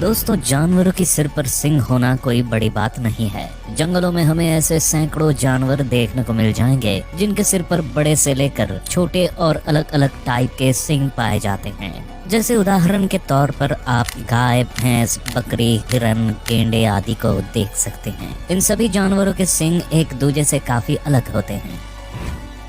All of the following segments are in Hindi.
दोस्तों, जानवरों की सिर पर सिंग होना कोई बड़ी बात नहीं है। जंगलों में हमें ऐसे सैकड़ों जानवर देखने को मिल जाएंगे जिनके सिर पर बड़े से लेकर छोटे और अलग अलग टाइप के सिंग पाए जाते हैं। जैसे उदाहरण के तौर पर आप गाय, भैंस, बकरी, हिरन, गेंडे आदि को देख सकते हैं। इन सभी जानवरों के सिंग एक दूसरे से काफी अलग होते हैं।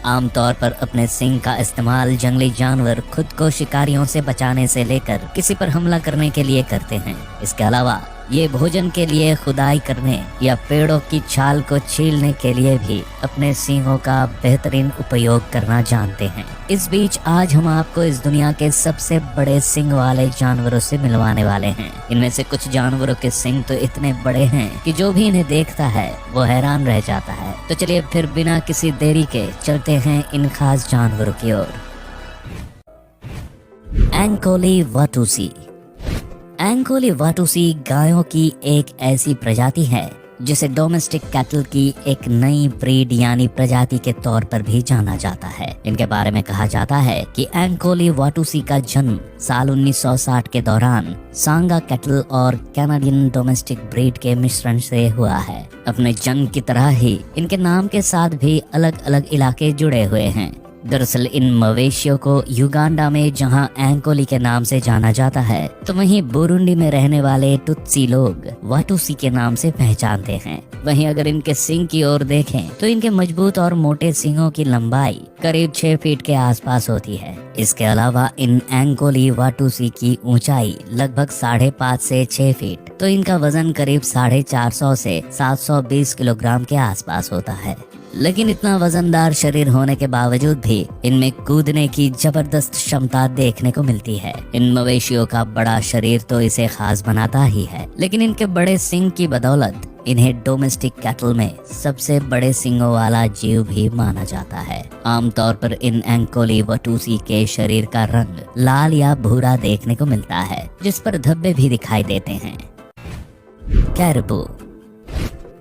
आमतौर पर अपने सिंग का इस्तेमाल जंगली जानवर खुद को शिकारियों से बचाने से लेकर किसी पर हमला करने के लिए करते हैं। इसके अलावा ये भोजन के लिए खुदाई करने या पेड़ों की छाल को छीलने के लिए भी अपने सींगों का बेहतरीन उपयोग करना जानते हैं। इस बीच आज हम आपको इस दुनिया के सबसे बड़े सिंग वाले जानवरों से मिलवाने वाले हैं। इनमें से कुछ जानवरों के सिंग तो इतने बड़े हैं कि जो भी इन्हें देखता है वो हैरान रह जाता है। तो चलिए फिर बिना किसी देरी के चलते हैं इन खास जानवरों की ओर। एंकोली वाटूसी। एंकोली वाटूसी गायों की एक ऐसी प्रजाति है जिसे डोमेस्टिक कैटल की एक नई ब्रीड यानी प्रजाति के तौर पर भी जाना जाता है। इनके बारे में कहा जाता है कि एंकोली वाटूसी का जन्म साल 1960 के दौरान सांगा कैटल और कैनाडियन डोमेस्टिक ब्रीड के मिश्रण से हुआ है। अपने जन्म की तरह ही इनके नाम के साथ भी अलग अलग इलाके जुड़े हुए हैं। दरअसल इन मवेशियों को युगांडा में जहां एंकोली के नाम से जाना जाता है, तो वहीं बुरुंडी में रहने वाले टुत्सी लोग वाटूसी के नाम से पहचानते हैं। वहीं अगर इनके सींग की ओर देखें तो इनके मजबूत और मोटे सींगों की लंबाई करीब 6 फीट के आसपास होती है। इसके अलावा इन एंकोली वाटूसी की ऊंचाई लगभग 5.5 से 6 फीट, तो इनका वजन करीब 450 से 720 किलोग्राम के आसपास होता है। लेकिन इतना वजनदार शरीर होने के बावजूद भी इनमें कूदने की जबरदस्त क्षमता देखने को मिलती है। इन मवेशियों का बड़ा शरीर तो इसे खास बनाता ही है, लेकिन इनके बड़े सींग की बदौलत इन्हें डोमेस्टिक कैटल में सबसे बड़े सींगों वाला जीव भी माना जाता है। आमतौर पर इन एंकोली वाटूसी के शरीर का रंग लाल या भूरा देखने को मिलता है, जिस पर धब्बे भी दिखाई देते हैं। कैरबू।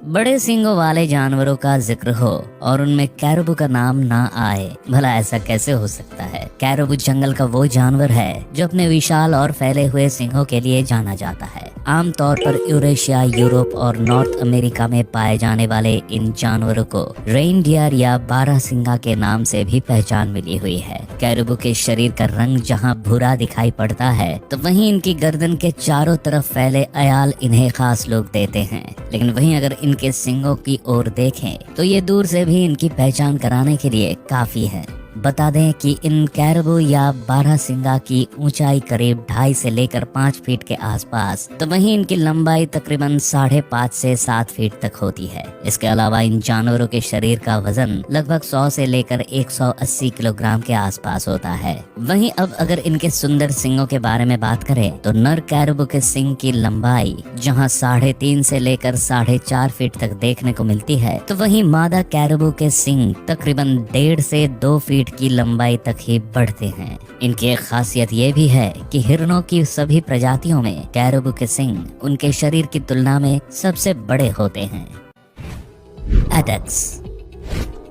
बड़े सींगों वाले जानवरों का जिक्र हो और उनमें कैरबू का नाम ना आए, भला ऐसा कैसे हो सकता है। कैरबू जंगल का वो जानवर है जो अपने विशाल और फैले हुए सींगों के लिए जाना जाता है। आमतौर पर यूरेशिया, यूरोप और नॉर्थ अमेरिका में पाए जाने वाले इन जानवरों को रेनडियर या बारहसिंगा के नाम से भी पहचान मिली हुई है। कैरबू के शरीर का रंग जहां भूरा दिखाई पड़ता है, तो वहीं इनकी गर्दन के चारों तरफ फैले अयाल इन्हें खास लुक देते हैं। लेकिन वहीं अगर इनके सींगों की ओर देखें तो ये दूर से भी इनकी पहचान कराने के लिए काफी है। बता दें कि इन कैरबू या बारहसिंगा की ऊंचाई करीब 2.5 से लेकर 5 फीट के आसपास, तो वहीं इनकी लंबाई तकरीबन 5.5 से 7 फीट तक होती है। इसके अलावा इन जानवरों के शरीर का वजन लगभग 100 से लेकर 180 किलोग्राम के आसपास होता है। वहीं अब अगर इनके सुंदर सींगों के बारे में बात करें तो नर कैरबू के सींग की लंबाई जहां 3.5 से लेकर 4.5 फीट तक देखने को मिलती है, तो वहीं मादा कैरबू के सींग तकरीबन 1.5 से 2 फीट की लंबाई तक ही बढ़ते हैं। इनकी एक खासियत ये भी है कि हिरणों की सभी प्रजातियों में कैरबू के सींग उनके शरीर की तुलना में सबसे बड़े होते हैं। एडेक्स।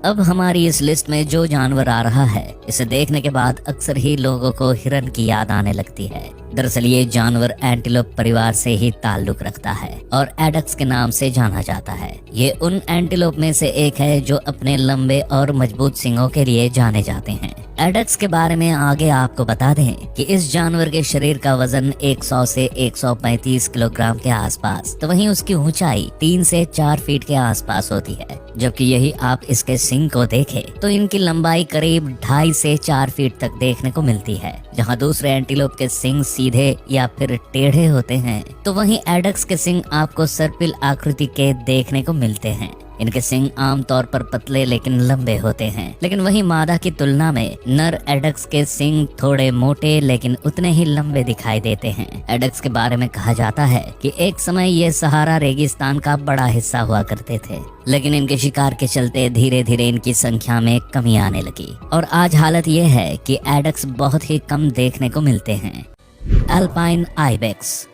अब हमारी इस लिस्ट में जो जानवर आ रहा है, इसे देखने के बाद अक्सर ही लोगों को हिरन की याद आने लगती है। दरअसल ये जानवर एंटीलोप परिवार से ही ताल्लुक रखता है और एडेक्स के नाम से जाना जाता है। ये उन एंटीलोप में से एक है जो अपने लंबे और मजबूत सींगों के लिए जाने जाते हैं। एडेक्स के बारे में आगे आपको बता दें कि इस जानवर के शरीर का वजन 100 से 135 किलोग्राम के आसपास, तो वहीं उसकी ऊंचाई 3 से 4 फीट के आसपास होती है। जबकि यही आप इसके सींग को देखें तो इनकी लंबाई करीब 2.5 से 4 फीट तक देखने को मिलती है। जहां दूसरे एंटीलोप के सींग सीधे या फिर टेढ़े होते हैं, तो वहीं एडेक्स के सींग आपको सर्पिल आकृति के देखने को मिलते हैं। इनके सींग आमतौर पर पतले लेकिन लंबे होते हैं, लेकिन वहीं मादा की तुलना में नर एडेक्स के सींग थोड़े मोटे लेकिन उतने ही लंबे दिखाई देते हैं। एडेक्स के बारे में कहा जाता है कि एक समय ये सहारा रेगिस्तान का बड़ा हिस्सा हुआ करते थे, लेकिन इनके शिकार के चलते धीरे धीरे इनकी संख्या में कमी आने लगी और आज हालत ये है कि एडेक्स बहुत ही कम देखने को मिलते हैं। Alpine ibex.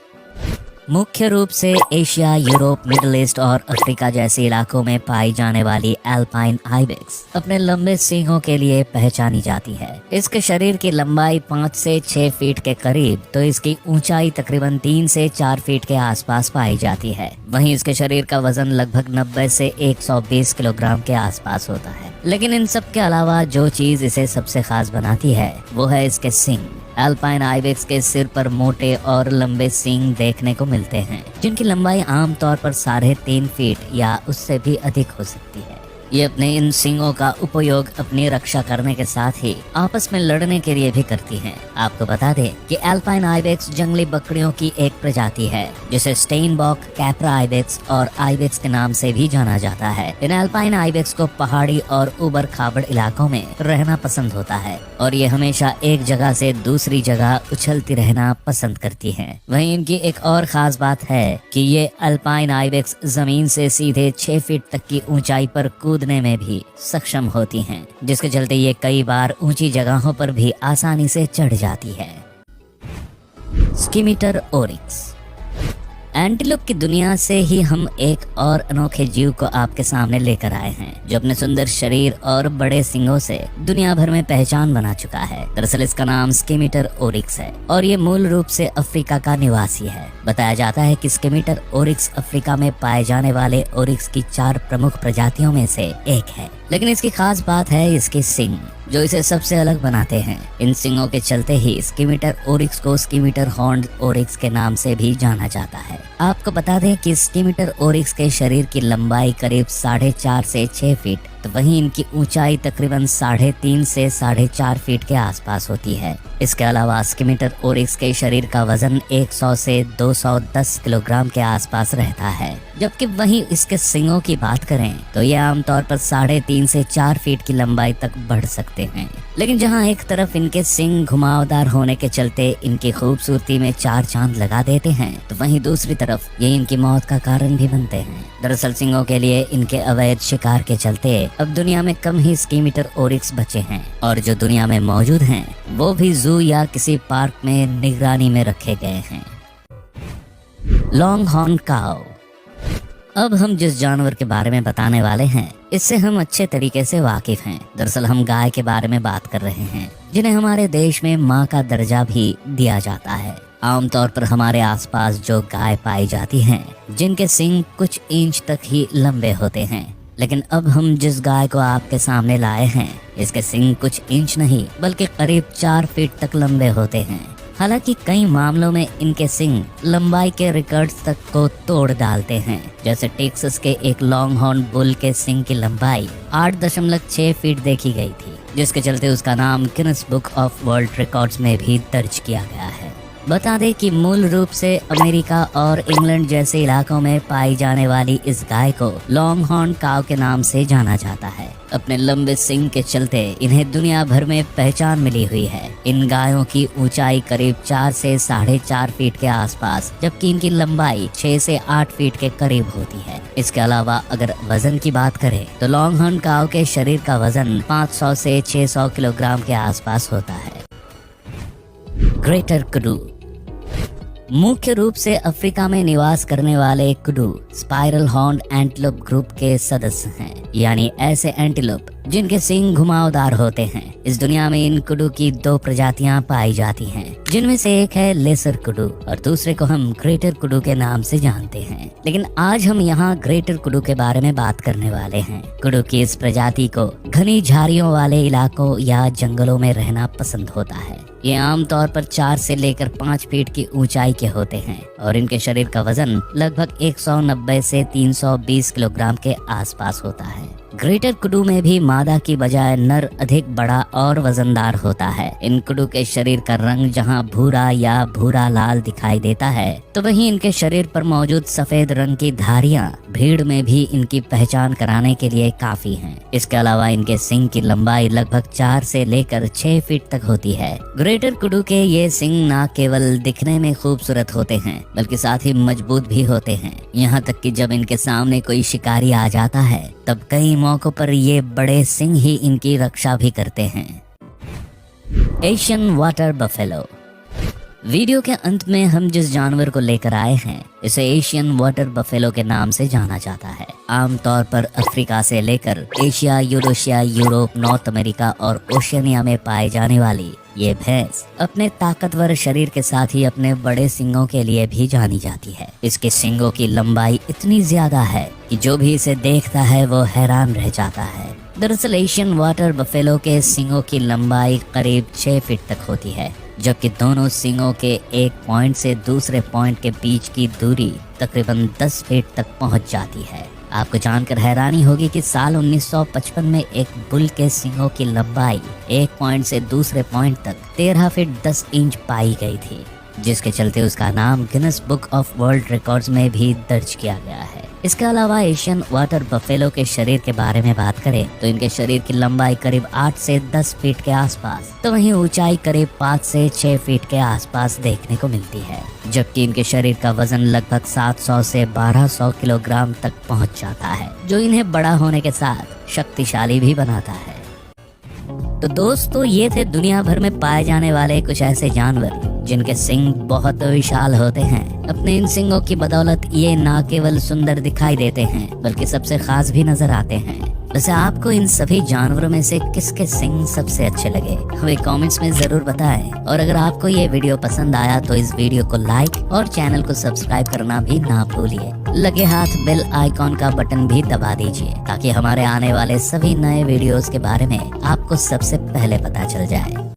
मुख्य रूप से एशिया, यूरोप, मिडिल ईस्ट और अफ्रीका जैसे इलाकों में पाई जाने वाली एल्पाइन आइबेक्स अपने लंबे सींगों के लिए पहचानी जाती है। इसके शरीर की लंबाई 5 से 6 फीट के करीब तो इसकी ऊंचाई तकरीबन 3 से 4 फीट के आसपास पाई जाती है। वहीं इसके शरीर का वजन लगभग 90 से 120 किलोग्राम के आसपास होता है। लेकिन इन सब के अलावा जो चीज इसे सबसे खास बनाती है वो है इसके सींग। एल्पाइन आइबेक्स के सिर पर मोटे और लंबे सींग देखने को मिलते हैं, जिनकी लंबाई आमतौर पर 3.5 फीट या उससे भी अधिक हो सकती है। ये अपने इन सींगों का उपयोग अपनी रक्षा करने के साथ ही आपस में लड़ने के लिए भी करती हैं। आपको बता दें कि एल्पाइन आइबेक्स जंगली बकरियों की एक प्रजाति है, जिसे स्टेनबॉक, कैप्रा आइबेक्स और आइबेक्स के नाम से भी जाना जाता है। इन एल्पाइन आइबेक्स को पहाड़ी और उबड़ खाबड़ इलाकों में रहना पसंद होता है और ये हमेशा एक जगह से दूसरी जगह उछलती रहना पसंद करती हैं। वहीं इनकी एक और खास बात है कि ये एल्पाइन आइबेक्स जमीन से सीधे 6 फीट तक की ऊंचाई पर कूदने में भी सक्षम होती हैं, जिसके चलते ये कई बार ऊंची जगहों पर भी आसानी से चढ़ जाती है। Scimitar Oryx. एंटीलोप की दुनिया से ही हम एक और अनोखे जीव को आपके सामने लेकर आए हैं, जो अपने सुंदर शरीर और बड़े सींगों से दुनिया भर में पहचान बना चुका है। दरअसल इसका नाम स्किमिटर ओरिक्स है और ये मूल रूप से अफ्रीका का निवासी है। बताया जाता है कि स्किमिटर ओरिक्स अफ्रीका में पाए जाने वाले ओरिक्स की 4 प्रमुख प्रजातियों में से एक है। लेकिन इसकी खास बात है इसके सींग, जो इसे सबसे अलग बनाते हैं। इन सींगों के चलते ही स्किमिटर ओरिक्स को स्किमिटर हॉर्न्ड ओरिक्स के नाम से भी जाना जाता है। आपको बता दें कि स्किमिटर ओरिक्स के शरीर की लंबाई करीब 4.5 से 6 फीट तो वहीं इनकी ऊंचाई तकरीबन 3.5 से 4.5 फीट के आसपास होती है। इसके अलावा स्किमिटर ओरिक्स के शरीर का वजन 100 से 210 किलोग्राम के आसपास रहता है, जबकि वहीं इसके सींगों की बात करें तो ये आमतौर पर 3.5 से 4 फीट की लंबाई तक बढ़ सकते हैं। लेकिन जहां एक तरफ इनके सींग घुमावदार होने के चलते इनकी खूबसूरती में 4 चांद लगा देते हैं, तो वहीं दूसरी तरफ ये इनकी मौत का कारण भी बनते हैं। दरअसल सींगों के लिए इनके अवैध शिकार के चलते अब दुनिया में कम ही स्किमिटर ओरिक्स बचे हैं और जो दुनिया में मौजूद हैं वो भी जू या किसी पार्क में निगरानी में रखे गए हैं। लॉन्ग हॉर्न काऊ। अब हम जिस जानवर के बारे में बताने वाले हैं इससे हम अच्छे तरीके से वाकिफ हैं। दरअसल हम गाय के बारे में बात कर रहे हैं, जिन्हें हमारे देश में माँ का दर्जा भी दिया जाता है। आमतौर पर हमारे आसपास जो गाय पाई जाती हैं, जिनके सींग कुछ इंच तक ही लंबे होते हैं, लेकिन अब हम जिस गाय को आपके सामने लाए हैं इसके सींग कुछ इंच नहीं बल्कि करीब 4 फीट तक लंबे होते हैं। हालांकि कई मामलों में इनके सींग लंबाई के रिकॉर्ड्स तक को तोड़ डालते हैं। जैसे टेक्सास के एक लॉन्ग हॉर्न बुल के सींग की लंबाई 8.6 फीट देखी गई थी, जिसके चलते उसका नाम Guinness book of world records में भी दर्ज किया गया है। बता दें कि मूल रूप से अमेरिका और इंग्लैंड जैसे इलाकों में पाई जाने वाली इस गाय को लॉन्ग हॉर्न काऊ के नाम से जाना जाता है। अपने लंबे सींग के चलते इन्हें दुनिया भर में पहचान मिली हुई है। इन गायों की ऊंचाई करीब 4 से 4.5 फीट के आसपास, जबकि इनकी लंबाई 6 से 8 फीट के करीब होती है। इसके अलावा अगर वजन की बात करें तो लॉन्ग हॉर्न काऊ के शरीर का वजन 500 से 600 किलोग्राम के आसपास होता है। ग्रेटर कुडू। मुख्य रूप से अफ्रीका में निवास करने वाले कुडू स्पाइरल हॉर्न्ड एंटीलोप ग्रुप के सदस्य हैं, यानी ऐसे एंटीलोप जिनके सींग घुमावदार होते हैं। इस दुनिया में इन कुडू की 2 प्रजातियां पाई जाती हैं, जिनमें से एक है लेसर कुडू और दूसरे को हम ग्रेटर कुडू के नाम से जानते हैं। लेकिन आज हम यहाँ ग्रेटर कुडू के बारे में बात करने वाले हैं। कुडू की इस प्रजाति को घनी झाड़ियों वाले इलाकों या जंगलों में रहना पसंद होता है। ये आमतौर पर 4 से लेकर 5 फीट की ऊंचाई के होते हैं और इनके शरीर का वजन लगभग 190 से 320 किलोग्राम के आसपास होता है। ग्रेटर कुडू में भी मादा की बजाय नर अधिक बड़ा और वजनदार होता है। इन कुडू के शरीर का रंग जहां भूरा या भूरा लाल दिखाई देता है, तो वहीं इनके शरीर पर मौजूद सफेद रंग की धारियां भीड़ में भी इनकी पहचान कराने के लिए काफी हैं। इसके अलावा इनके सींग की लंबाई लगभग 4 से लेकर 6 फीट तक होती है। ग्रेटर कुडू के ये सींग न केवल दिखने में खूबसूरत होते हैं बल्कि साथ ही मजबूत भी होते हैं। यहाँ तक कि जब इनके सामने कोई शिकारी आ जाता है तब कई मौकों पर ये बड़े सींग ही इनकी रक्षा भी करते हैं। Asian water buffalo. वीडियो के अंत में हम जिस जानवर को लेकर आए हैं इसे एशियन वाटर बफेलो के नाम से जाना जाता है। आमतौर पर अफ्रीका से लेकर Asia, Eurasia, Europe, north America और ओशियनिया में पाई जाने वाली ये भैंस अपने ताकतवर शरीर के साथ ही अपने बड़े सींगों के लिए भी जानी जाती है। इसके सींगों की लंबाई इतनी ज्यादा है कि जो भी इसे देखता है वो हैरान रह जाता है। दरअसल एशियन वाटर बफेलो के सींगों की लंबाई करीब 6 फीट तक होती है, जबकि दोनों सींगों के एक पॉइंट से दूसरे पॉइंट के बीच की दूरी तकरीबन 10 फीट तक पहुंच जाती है। आपको जानकर हैरानी होगी कि साल 1955 में एक बुल के सींगों की लंबाई एक पॉइंट से दूसरे पॉइंट तक 13 फीट 10 इंच पाई गई थी, जिसके चलते उसका नाम Guinness book of world records में भी दर्ज किया गया है। इसके अलावा एशियन वाटर बफेलो के शरीर के बारे में बात करें तो इनके शरीर की लंबाई करीब 8 से 10 फीट के आसपास, तो वहीं ऊंचाई करीब 5 से 6 फीट के आसपास देखने को मिलती है, जबकि इनके शरीर का वजन लगभग 700 से 1200 किलोग्राम तक पहुंच जाता है, जो इन्हें बड़ा होने के साथ शक्तिशाली भी बनाता है। तो दोस्तों, ये थे दुनिया भर में पाए जाने वाले कुछ ऐसे जानवर जिनके सींग बहुत विशाल होते हैं। अपने इन सींगों की बदौलत ये ना केवल सुंदर दिखाई देते हैं बल्कि सबसे खास भी नजर आते हैं। वैसे आपको इन सभी जानवरों में से किसके सींग सबसे अच्छे लगे हमें कमेंट्स में जरूर बताएं। और अगर आपको ये वीडियो पसंद आया तो इस वीडियो को लाइक और चैनल को सब्सक्राइब करना भी ना भूलिए। लगे हाथ बेल आइकॉन का बटन भी दबा दीजिए ताकि हमारे आने वाले सभी नए वीडियोस के बारे में आपको सबसे पहले पता चल जाए।